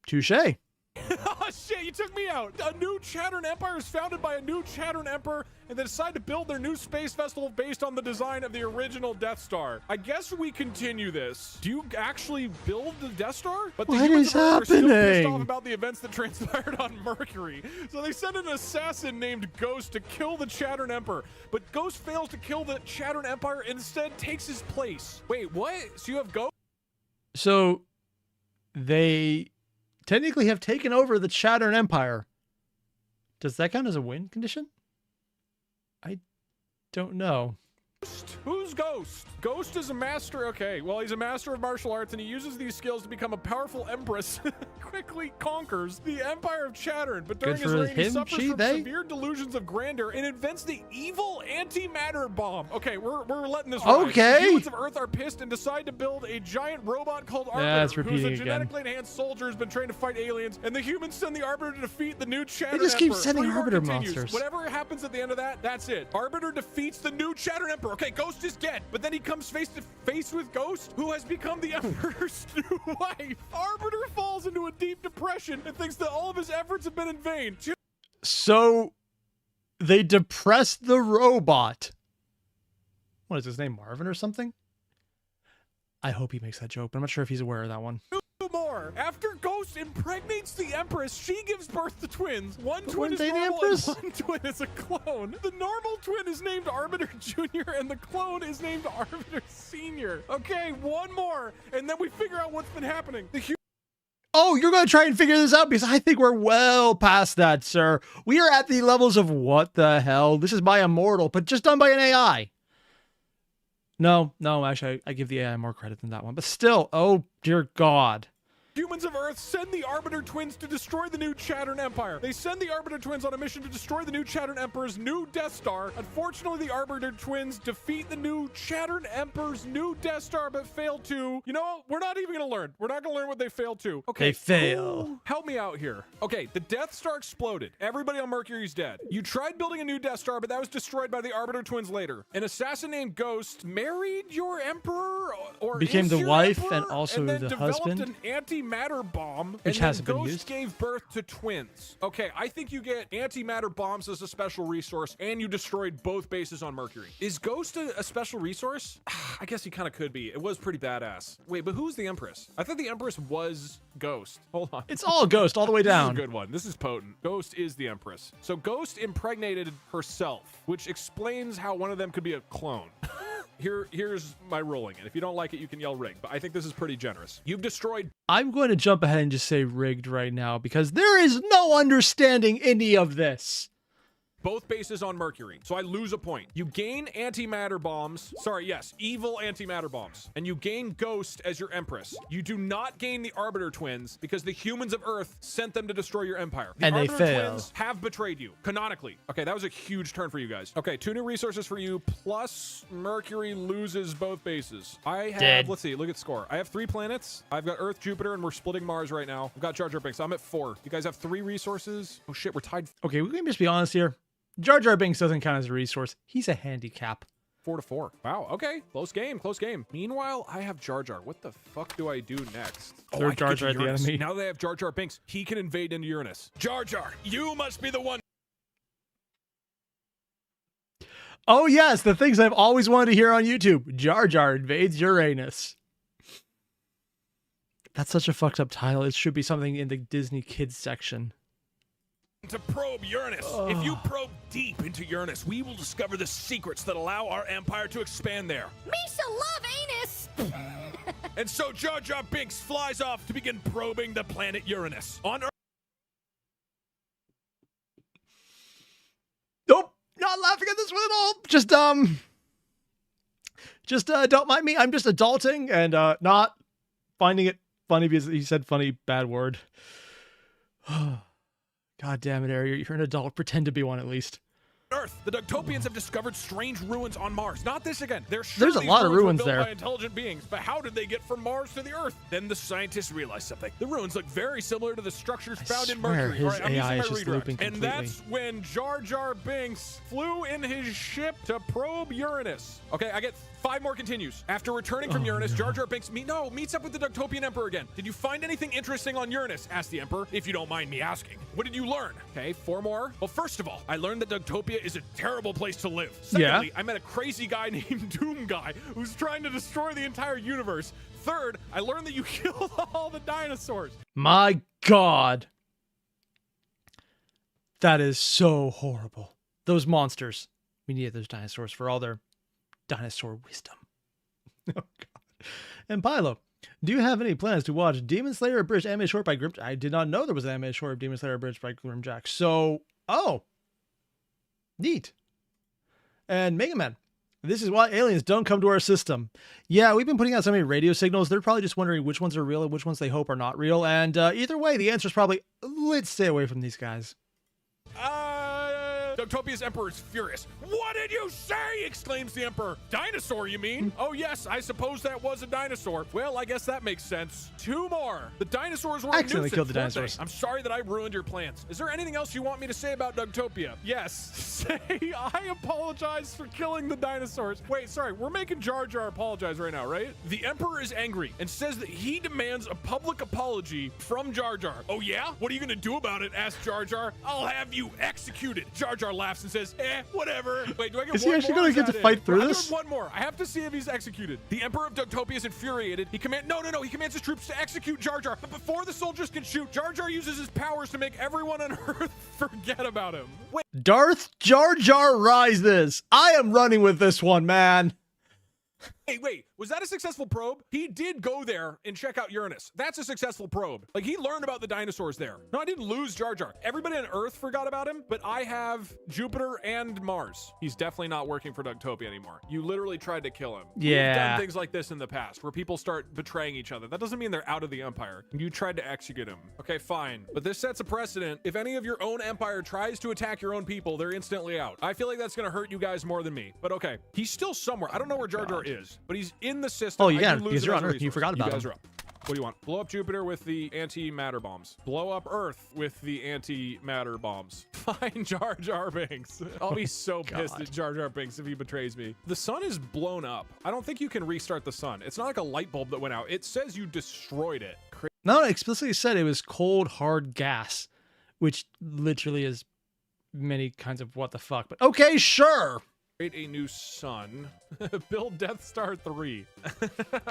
touche. Oh shit, you took me me out. A new Chattern Empire is founded by a new Chattern Emperor, and they decide to build their new space vessel based on the design of the original Death Star. I guess we continue this. Do you actually build the Death Star? But the What humans is of Earth are still pissed happening? off about the events that transpired on Mercury. So they send an assassin named Ghost to kill the Chattern Emperor. But Ghost fails to kill the Chattern Empire and instead takes his place. Wait, what? So you have Ghost? So they technically have taken over the Chattern Empire. Does that count as a win condition? I don't know. Who's Ghost? Ghost is a master. Okay, well, he's a master of martial arts, and he uses these skills to become a powerful empress. Quickly conquers the Empire of Chattern, but during his reign, he suffers from severe delusions of grandeur and invents the evil antimatter bomb. Okay, we're letting this ride. Okay. The humans of Earth are pissed and decide to build a giant robot called Arbiter, who's a genetically enhanced soldier who's been trained to fight aliens, and the humans send the Arbiter to defeat the new Chattern Emperor. They just keep sending Free War Arbiter continues. monsters. Whatever happens at the end of that, that's it. Arbiter defeats the new Chattern Emperor. Okay, Ghost is dead, but then he comes face to face with Ghost, who has become the Emperor's new wife. Arbiter falls into a deep depression and thinks that all of his efforts have been in vain. So they depressed the robot. What is his name, Marvin or something? I hope he makes that joke, but I'm not sure if he's aware of that one. More. After Ghost impregnates the Empress, she gives birth to twins. One But twin weren't is they the normal Empress? and one twin is a clone. The normal twin is named Arbiter Jr. and the clone is named Arbiter Sr. Okay, one more, and then we figure out what's been happening. Oh, you're going to try and figure this out? Because I think we're well past that, sir. We are at the levels of what the hell? This is by Immortal, but just done by an AI. No, actually, I give the AI more credit than that one. But still, oh, dear God. Humans of Earth send the Arbiter twins to destroy the new Chattern Empire. They send the Arbiter twins on a mission to destroy the new Chattern Emperor's new Death Star. Unfortunately, the Arbiter twins defeat the new Chattern Emperor's new Death Star, but fail to... You know what? We're not even going to learn. We're not going to learn what they failed to. Okay. They fail. Help me out here. Okay, the Death Star exploded. Everybody on Mercury's dead. You tried building a new Death Star, but that was destroyed by the Arbiter twins later. An assassin named Ghost married your Emperor, or became is the your wife Emperor, and also then the developed husband. An antimatter bomb, Which and hasn't then been Ghost used. gave birth to twins. Okay, I think you get antimatter bombs as a special resource, and you destroyed both bases on Mercury. Is Ghost a special resource? I guess he kind of could be. It was pretty badass. Wait, but who's the Empress? I thought the Empress was Ghost. Hold on. It's all Ghost all the way down. This is a good one. This is potent. Ghost is the Empress. So Ghost impregnated herself, which explains how one of them could be a clone. Here's my ruling, and if you don't like it, you can yell rigged, but I think this is pretty generous. You've destroyed... I'm going to jump ahead and just say rigged right now, because there is no understanding any of this. both bases on Mercury, so I lose a point. You gain antimatter bombs. Sorry, yes, evil antimatter bombs. And you gain Ghost as your Empress. You do not gain the Arbiter twins because the humans of Earth sent them to destroy your empire. The and Arbiter they fail. Twins have betrayed you, canonically. Okay, that was a huge turn for you guys. Okay, 2 new resources for you, plus Mercury loses both bases. I have, Dead. let's see, look at score. I have 3 planets. I've got Earth, Jupiter, and we're splitting Mars right now. I've got Jar Jar Binks. I'm at 4. You guys have 3 resources? Oh shit, we're tied. Okay, we can just be honest here. Jar Jar Binks doesn't count as a resource. He's a handicap. 4-4. Wow, okay. Close game, close game. Meanwhile, I have Jar Jar. What the fuck do I do next? Throw I can Jar get to Jar at the Uranus. enemy. Now that I have Jar Jar Binks, he can invade into Uranus. Jar Jar, you must be the one. Oh yes, the things I've always wanted to hear on YouTube. Jar Jar invades Uranus. That's such a fucked up title. It should be something in the Disney Kids section. To probe Uranus. If you probe deep into Uranus, we will discover the secrets that allow our empire to expand there. Misha love anus! And so Jar Jar Binks flies off to begin probing the planet Uranus. On Earth. Nope, not laughing at this one at all. Just don't mind me. I'm just adulting and not finding it funny because he said funny bad word. God damn it, Airier. You're an adult. Pretend to be one at least. Earth. The Dougtopians have discovered strange ruins on Mars. Not this again. There's Sure a lot of ruins were built there. by intelligent beings, but how did they get from Mars to the Earth? Then the scientists realized something. The ruins look very similar to the structures found in swear Mercury. his All right, I'm AI using is my just redirect. looping And completely. that's when Jar Jar Binks flew in his ship to probe Uranus. Okay, I get 5 more continues. After returning from Uranus, Jar Jar Binks meets up with the Dougtopian Emperor again. Did you find anything interesting on Uranus? Asked the Emperor, if you don't mind me asking. What did you learn? Okay, 4 more. Well, first of all, I learned that Dougtopia is a terrible place to live. Secondly, I met a crazy guy named Doom Guy who's trying to destroy the entire universe. Third, I learned that you killed all the dinosaurs. My God. That is so horrible. Those monsters. We needed those dinosaurs for all their dinosaur wisdom. Oh, God. And Pilo, do you have any plans to watch Demon Slayer Abridged anime short by Grimjack? I did not know there was an anime short of Demon Slayer Abridged by Grimjack. So, neat. And Mega Man, this is why aliens don't come to our system. Yeah, we've been putting out so many radio signals. They're probably just wondering which ones are real and which ones they hope are not real. And either way, the answer is probably, let's stay away from these guys. Dougtopia's Emperor is furious. What did you say? Exclaims the Emperor. Dinosaur, you mean? Oh, yes, I suppose that was a dinosaur. Well, I guess that makes sense. 2 more. The dinosaurs were a Accidentally nuisance, killed the weren't they? dinosaurs. I'm sorry that I ruined your plans. Is there anything else you want me to say about Dougtopia? Yes. Say, I apologize for killing the dinosaurs. Wait, sorry, we're making Jar Jar apologize right now, right? The Emperor is angry and says that he demands a public apology from Jar Jar. Oh, yeah? What are you going to do about it? Asks Jar Jar. I'll have you executed. Jar Jar laughs and says, whatever. Wait, do I get Is one he actually more? going to get to fight through this? One more. I have to see if he's executed. The Emperor of Dougtopia is infuriated. He commands his troops to execute Jar Jar. But before the soldiers can shoot, Jar Jar uses his powers to make everyone on Earth forget about him. Wait. Darth Jar Jar rises. I am running with this one, man. Hey, wait, was that a successful probe? He did go there and check out Uranus. That's a successful probe. Like, he learned about the dinosaurs there. No, I didn't lose Jar Jar. Everybody on Earth forgot about him, but I have Jupiter and Mars. He's definitely not working for Dougtopia anymore. You literally tried to kill him. Yeah. We've done things like this in the past, where people start betraying each other. That doesn't mean they're out of the Empire. You tried to execute him. Okay, fine. But this sets a precedent. If any of your own Empire tries to attack your own people, they're instantly out. I feel like that's gonna hurt you guys more than me. But okay, he's still somewhere. I don't know where Jar Jar is, but he's in the system. Oh, you I got do it, lose because him you're as on a Earth. You resource. forgot about You guys him. are up. What do you want? Blow up Jupiter with the anti-matter bombs. Blow up Earth with the anti-matter bombs. Find Jar Jar Binks. I'll be so pissed at Jar Jar Binks if he betrays me. The sun is blown up. I don't think you can restart the sun. It's not like a light bulb that went out. It says you destroyed it. No, it explicitly said it was cold, hard gas, which literally is many kinds of what the fuck. But okay, sure. Create a new sun. Build Death Star 3.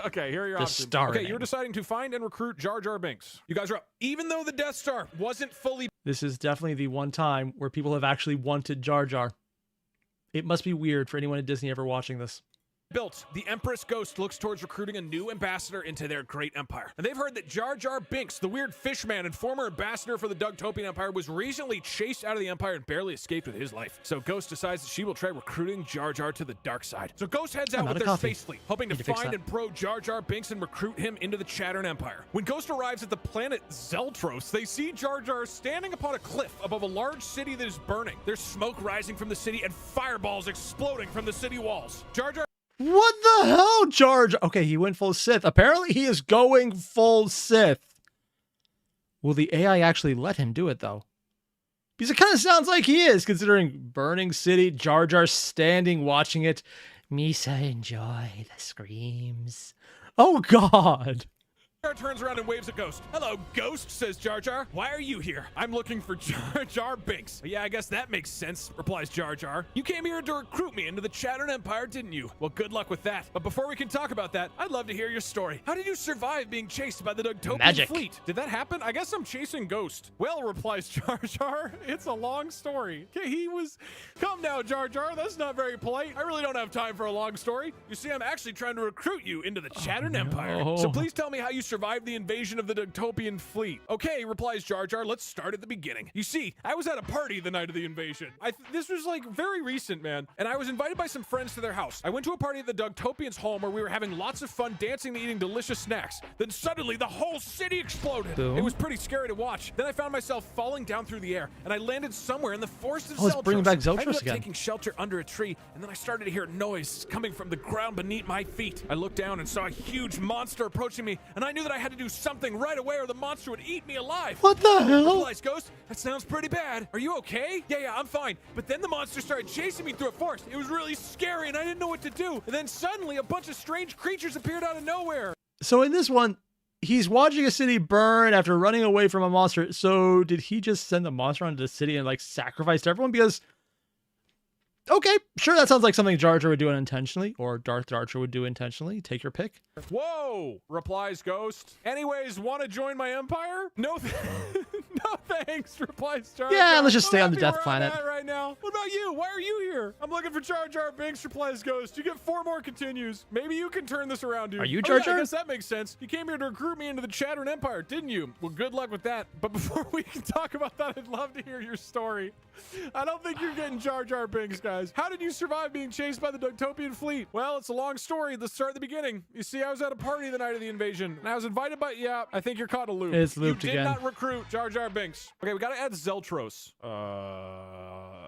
Okay, here are your The options. star Okay, name. you're deciding to find and recruit Jar Jar Binks. You guys are up. Even though the Death Star wasn't fully This is definitely the one time where people have actually wanted Jar Jar. It must be weird for anyone at Disney ever watching this. built, the Empress Ghost looks towards recruiting a new ambassador into their great empire. And they've heard that Jar Jar Binks, the weird fish man and former ambassador for the Dougtopian Empire, was recently chased out of the Empire and barely escaped with his life. So Ghost decides that she will try recruiting Jar Jar to the dark side. So Ghost heads out with their space fleet, hoping to Need to fix find that. and probe Jar Jar Binks and recruit him into the Chattern Empire. When Ghost arrives at the planet Zeltros, they see Jar Jar standing upon a cliff above a large city that is burning. There's smoke rising from the city and fireballs exploding from the city walls. Jar Jar What the hell, Jar Jar? Okay, he went full Sith. Apparently, he is going full Sith. Will the AI actually let him do it, though? Because it kind of sounds like he is, considering burning city, Jar Jar standing, watching it. Misa, enjoy the screams. Oh, God. Jar turns around and waves at Ghost. Hello, Ghost, says Jar Jar. Why are you here? I'm looking for Jar Jar Binks. Yeah, I guess that makes sense, replies Jar Jar. You came here to recruit me into the Chattern Empire, didn't you? Well, good luck with that. But before we can talk about that, I'd love to hear your story. How did you survive being chased by the Dougtopian fleet? Did that happen? I guess I'm chasing Ghost. Well, replies Jar Jar, it's a long story. Okay, he was... Come now, Jar Jar, that's not very polite. I really don't have time for a long story. You see, I'm actually trying to recruit you into the Chattern Empire. So please tell me how you survived survive the invasion of the Dougtopian fleet? Okay, replies Jar Jar, let's start at the beginning. You see, I was at a party the night of the invasion. This was like very recent, man. And I was invited by some friends to their house. I went to a party at the Dougtopians' home where we were having lots of fun dancing and eating delicious snacks. Then suddenly the whole city exploded. Boom. It was pretty scary to watch. Then I found myself falling down through the air and I landed somewhere in the forest of Oh, it's Zeltros. bringing back I ended Zeltros up again. taking shelter under a tree, and then I started to hear noise coming from the ground beneath my feet. I looked down and saw a huge monster approaching me, and I knew that I had to do something right away or the monster would eat me alive. What the hell? Replies Ghost, that sounds pretty bad. Are you okay? Yeah, I'm fine. But then the monster started chasing me through a forest. It was really scary, and I didn't know what to do. And then suddenly, a bunch of strange creatures appeared out of nowhere. So in this one, he's watching a city burn after running away from a monster. So did he just send the monster onto the city and like sacrificed everyone? Because, okay, sure, that sounds like something Jar Jar would do unintentionally, or Darth Jar Jar would do intentionally. Take your pick. Whoa, replies Ghost. Anyways, want to join my empire? No, no thanks, replies Jar Jar. Yeah, let's just stay I'm on the happy Death where Planet. I'm at right now. What about you? Why are you here? I'm looking for Jar Jar Binks, replies Ghost. You get 4 more continues. Maybe you can turn this around, dude. Are you Oh, Jar yeah, Jar? I guess that makes sense. You came here to recruit me into the Chattering Empire, didn't you? Well, good luck with that. But before we can talk about that, I'd love to hear your story. I don't think you're getting Jar Jar Binks, guys. How did you survive being chased by the Dougtopian fleet? Well, it's a long story. Let's start at the beginning. You see, I was at a party the night of the invasion, and I was invited by, yeah, I think you're caught a loop. It's looped you again. did not recruit Jar Jar Binks. Okay, we gotta add Zeltros.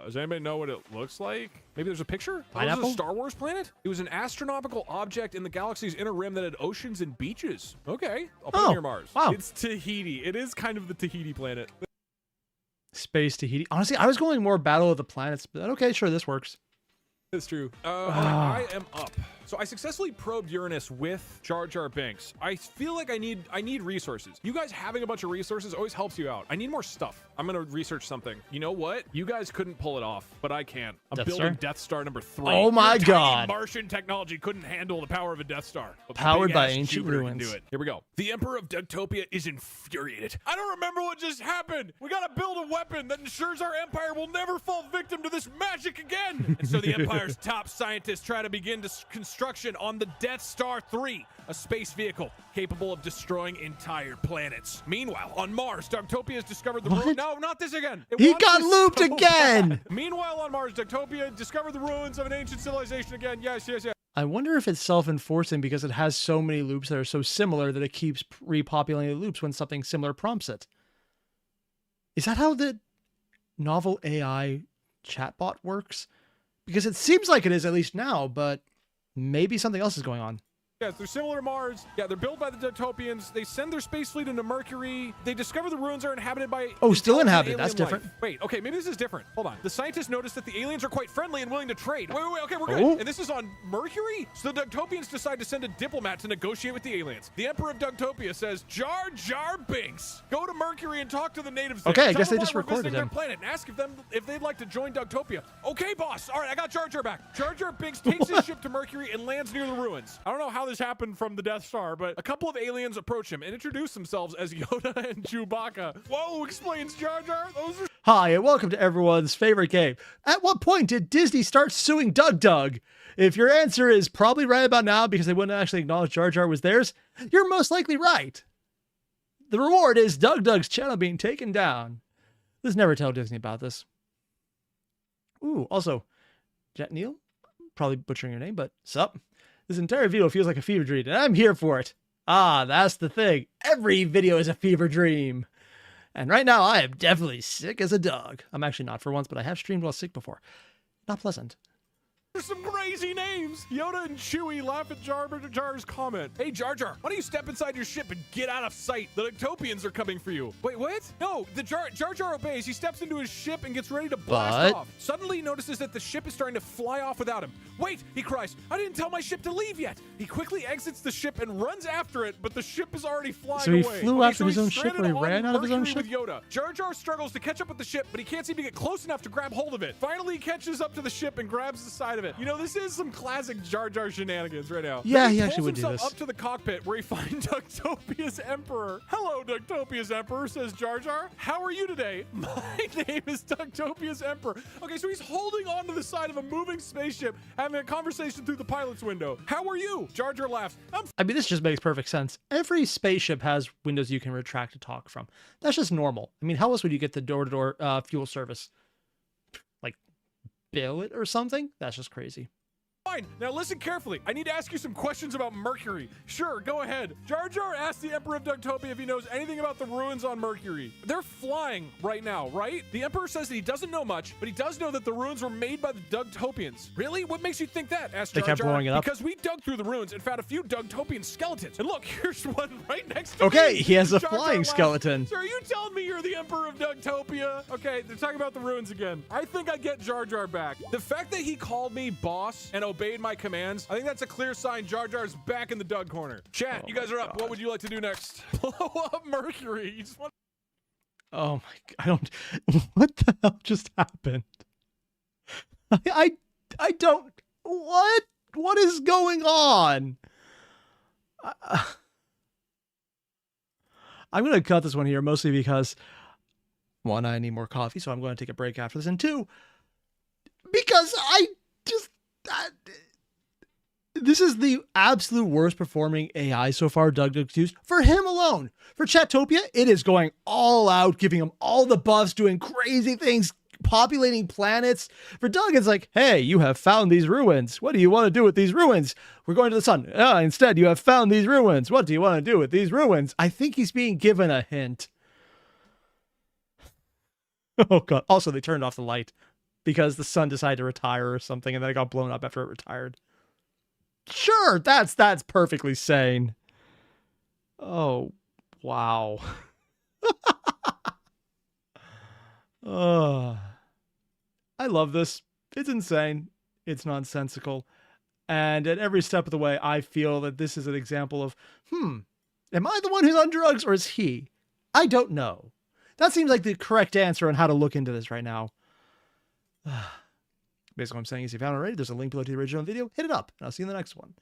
Does anybody know what it looks like? Maybe there's a picture? Oh, this is Pineapple? a Star Wars planet? It was an astronomical object in the galaxy's inner rim that had oceans and beaches. Okay, I'll put it near Mars. Wow. It's Tahiti. It is kind of the Tahiti planet. Space Tahiti. Honestly, I was going more Battle of the Planets, but okay, sure, this works. That's true. I am up. So I successfully probed Uranus with Jar Jar Binks. I feel like I need resources. You guys having a bunch of resources always helps you out. I need more stuff. I'm gonna research something. You know what? You guys couldn't pull it off, but I can. I'm Death building Star? Death Star number 3. Oh my Your tiny God. Martian technology couldn't handle the power of a Death Star. But Powered by big-ass ancient Jupiter can ruins. do it. Here we go. The Emperor of Dougtopia is infuriated. I don't remember what just happened. We gotta build a weapon that ensures our empire will never fall victim to this magic again. And so the Empire's top scientists try to begin construction on the Death Star 3, a space vehicle capable of destroying entire planets. Meanwhile, on Mars, Dougtopia has discovered the ruins. No, not this again. It He wants got this looped so again. bad. Meanwhile, on Mars, Dougtopia discovered the ruins of an ancient civilization again. Yes. I wonder if it's self-enforcing because it has so many loops that are so similar that it keeps repopulating loops when something similar prompts it. Is that how the novel AI chatbot works? Because it seems like it is, at least now, but maybe something else is going on. Yes, they're similar to Mars. Yeah, they're built by the Dougtopians. They send their space fleet into Mercury. They discover the ruins are inhabited by... Oh, still intelligent inhabited. alien That's different. life. Wait, okay, maybe this is different. Hold on. The scientists notice that the aliens are quite friendly and willing to trade. Wait, okay, we're good. Oh. And this is on Mercury? So the Dougtopians decide to send a diplomat to negotiate with the aliens. The Emperor of Dougtopia says, Jar Jar Binks, go to Mercury and talk to the natives there. Okay, I Tell guess them they why just we're recorded visiting him. their planet and ask if they'd like to join Dougtopia. Okay, boss. All right, I got Jar Jar back. Jar Jar Binks takes his ship to Mercury and lands near the ruins. I don't know how this happened from the Death Star, but a couple of aliens approach him and introduce themselves as Yoda and Chewbacca. Whoa, explains Jar Jar. Those are... Hi, and welcome to everyone's favorite game. At what point did Disney start suing Dougdoug? If your answer is probably right about now because they wouldn't actually acknowledge Jar Jar was theirs, you're most likely right. The reward is Dougdoug's channel being taken down. Let's never tell Disney about this. Ooh, also, Jet Neal, probably butchering your name, but sup? This entire video feels like a fever dream, and I'm here for it. Ah, that's the thing. Every video is a fever dream. And right now, I am definitely sick as a dog. I'm actually not for once, but I have streamed while sick before. Not pleasant. There's some crazy names. Yoda and Chewie laugh at Jar Jar's comment. Hey, Jar Jar, why don't you step inside your ship and get out of sight? The Dougtopians are coming for you. Wait, what? No, the Jar Jar obeys. He steps into his ship and gets ready to blast off. Suddenly, he notices that the ship is starting to fly off without him. Wait, he cries, I didn't tell my ship to leave yet. He quickly exits the ship and runs after it, but the ship is already flying So he away. flew after he's his own ship, or stranded he ran on out of his own Mercury ship? with Yoda. Jar Jar struggles to catch up with the ship, but he can't seem to get close enough to grab hold of it. Finally, he catches up to the ship and grabs the side of it. it. You know, this is some classic Jar Jar shenanigans right now. Yeah, Then he pulls actually would do himself this. up to the cockpit where he finds Dougtopia's Emperor. Hello, Dougtopia's Emperor, says Jar Jar. How are you today? My name is Dougtopia's Emperor. Okay, so he's holding onto the side of a moving spaceship, having a conversation through the pilot's window. How are you? Jar Jar laughs. I mean, this just makes perfect sense. Every spaceship has windows you can retract to talk from. That's just normal. I mean, how else would you get the door-to-door fuel service? Like, bill it or something? That's just crazy. Fine. Now listen carefully. I need to ask you some questions about Mercury. Sure, go ahead. Jar Jar asked the Emperor of Dougtopia if he knows anything about the ruins on Mercury. They're flying right now, right? The Emperor says that he doesn't know much, but he does know that the ruins were made by the Dougtopians. Really? What makes you think that? Asked Jar Jar. They kept blowing it up. Because we dug through the ruins and found a few Dougtopian skeletons. And look, here's one right next to me. Okay, he has a Jar Jar flying laughs. skeleton. So are you telling me you're the Emperor of Dougtopia? Okay, they're talking about the ruins again. I think I get Jar Jar back. The fact that he called me boss and obeyed my commands, I think that's a clear sign Jar Jar's back in the Doug corner. Chat, you guys are up. God. What would you like to do next? Blow up Mercury. You just want Oh my, I don't, what the hell just happened? I don't, what is going on? I'm going to cut this one here, mostly because, one, I need more coffee, so I'm going to take a break after this, and two, because this is the absolute worst performing AI so far Dougdoug's used for him alone. For Chatopia, it is going all out, giving him all the buffs, doing crazy things, populating planets. For Doug, it's like, hey, you have found these ruins. What do you want to do with these ruins? We're going to the sun. Instead, you have found these ruins. What do you want to do with these ruins? I think he's being given a hint. Oh, God. Also, they turned off the light because the sun decided to retire or something, and then it got blown up after it retired. Sure, that's perfectly sane. Oh, wow. I love this. It's insane. It's nonsensical. And at every step of the way, I feel that this is an example of, am I the one who's on drugs or is he? I don't know. That seems like the correct answer on how to look into this right now. Basically what I'm saying is if you haven't already, there's a link below to the original video. Hit it up, and I'll see you in the next one.